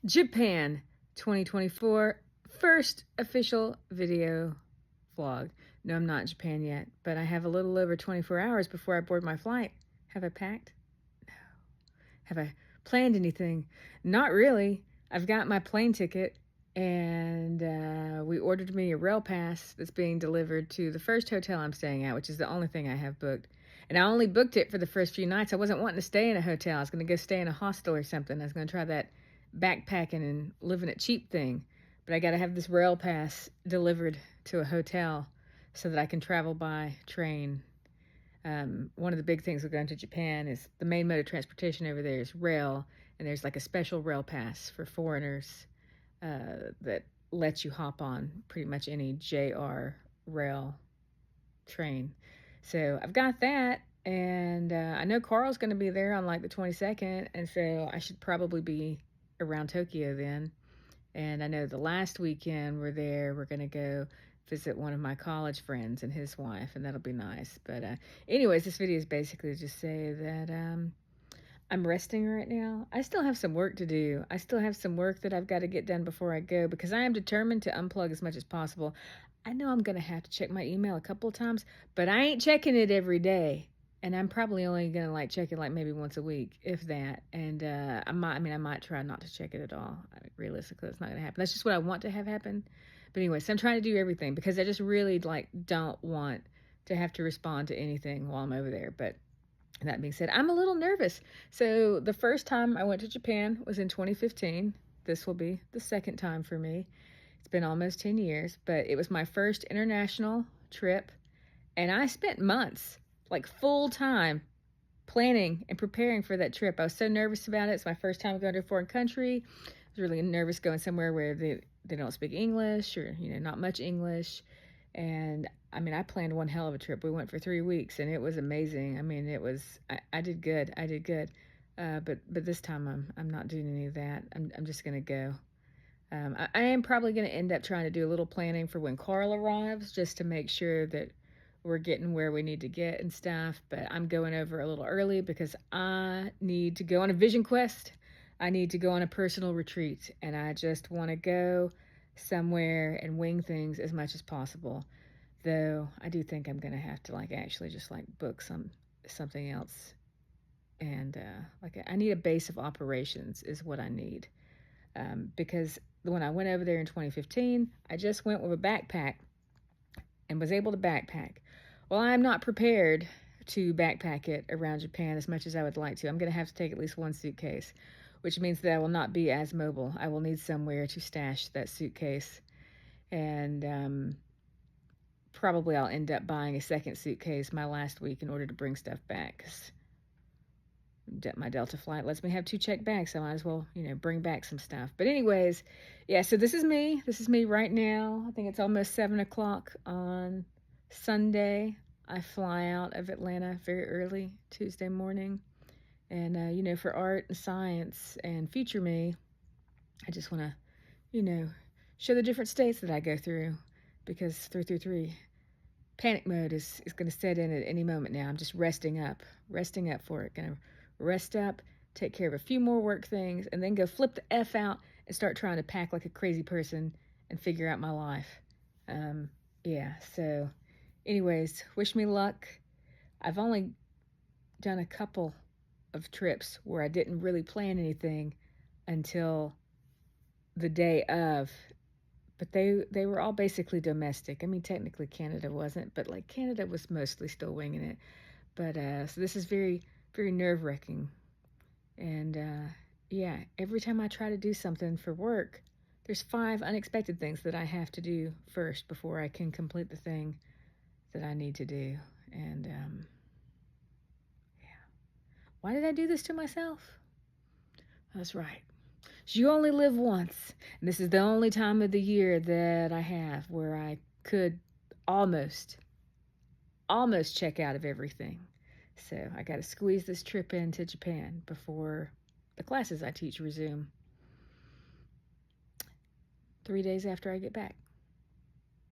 Japan 2024 first official video vlog. No, I'm not in Japan yet, but I have a little over 24 hours before I board my flight. Have I packed? No. Have I planned anything? Not really. I've got my plane ticket, and we ordered me a rail pass that's being delivered to the first hotel I'm staying at, which is the only thing I have booked. And I only booked it for the first few nights. I wasn't wanting to stay in a hotel. I was going to go stay in a hostel or something. I was going to try that backpacking and living it cheap thing. But I got to have this rail pass delivered to a hotel so that I can travel by train. One of the big things with going to Japan is the main mode of transportation over there is rail, and there's like a special rail pass for foreigners that lets you hop on pretty much any JR rail train. So I've got that, and I know Carl's going to be there on like the 22nd, and so I should probably be around Tokyo then. And I know the last weekend we're there, we're going to go visit one of my college friends and his wife, and that'll be nice. But anyways, this video is basically to just say that I'm resting right now. I still have some work to do. I still have some work that I've got to get done before I go, because I am determined to unplug as much as possible. I know I'm going to have to check my email a couple of times, but I ain't checking it every day. And I'm probably only going to like check it like maybe once a week, if that. And I might try not to check it at all. Realistically, it's not going to happen. That's just what I want to have happen. But anyway, so I'm trying to do everything because I just really like don't want to have to respond to anything while I'm over there. But that being said, I'm a little nervous. So the first time I went to Japan was in 2015. This will be the second time for me. It's been almost 10 years, but it was my first international trip. And I spent months, like full time, planning and preparing for that trip. I was so nervous about it. It's my first time going to a foreign country. I was really nervous going somewhere where they don't speak English, or, not much English. And I planned one hell of a trip. We went for 3 weeks, and it was amazing. I did good. But this time I'm not doing any of that. I'm just going to go. I am probably going to end up trying to do a little planning for when Carl arrives, just to make sure that we're getting where we need to get and stuff. But I'm going over a little early because I need to go on a vision quest. I need to go on a personal retreat, and I just want to go somewhere and wing things as much as possible. Though I do think I'm going to have to actually just book something else. And I need a base of operations is what I need. Because when I went over there in 2015, I just went with a backpack and was able to backpack. Well, I'm not prepared to backpack it around Japan as much as I would like to. I'm going to have to take at least one suitcase, which means that I will not be as mobile. I will need somewhere to stash that suitcase. And probably I'll end up buying a second suitcase my last week in order to bring stuff back, because my Delta flight lets me have 2 checked bags, so I might as well, bring back some stuff. But anyways, yeah, so this is me. This is me right now. I think it's almost 7 o'clock on Sunday. I fly out of Atlanta very early Tuesday morning. And, for art and science and future me, I just want to, show the different states that I go through, because 333 panic mode is going to set in at any moment now. I'm just resting up for it. Going to rest up, take care of a few more work things, and then go flip the F out and start trying to pack like a crazy person and figure out my life. Yeah, so anyways, wish me luck. I've only done a couple of trips where I didn't really plan anything until the day of, but they were all basically domestic. Technically Canada wasn't, but Canada was mostly still winging it. But so this is very, very nerve-wracking. And yeah, every time I try to do something for work, there's 5 unexpected things that I have to do first before I can complete the thing that I need to do. And yeah, why did I do this to myself? That's right. You only live once, and this is the only time of the year that I have where I could almost check out of everything. So I got to squeeze this trip into Japan before the classes I teach resume 3 days after I get back.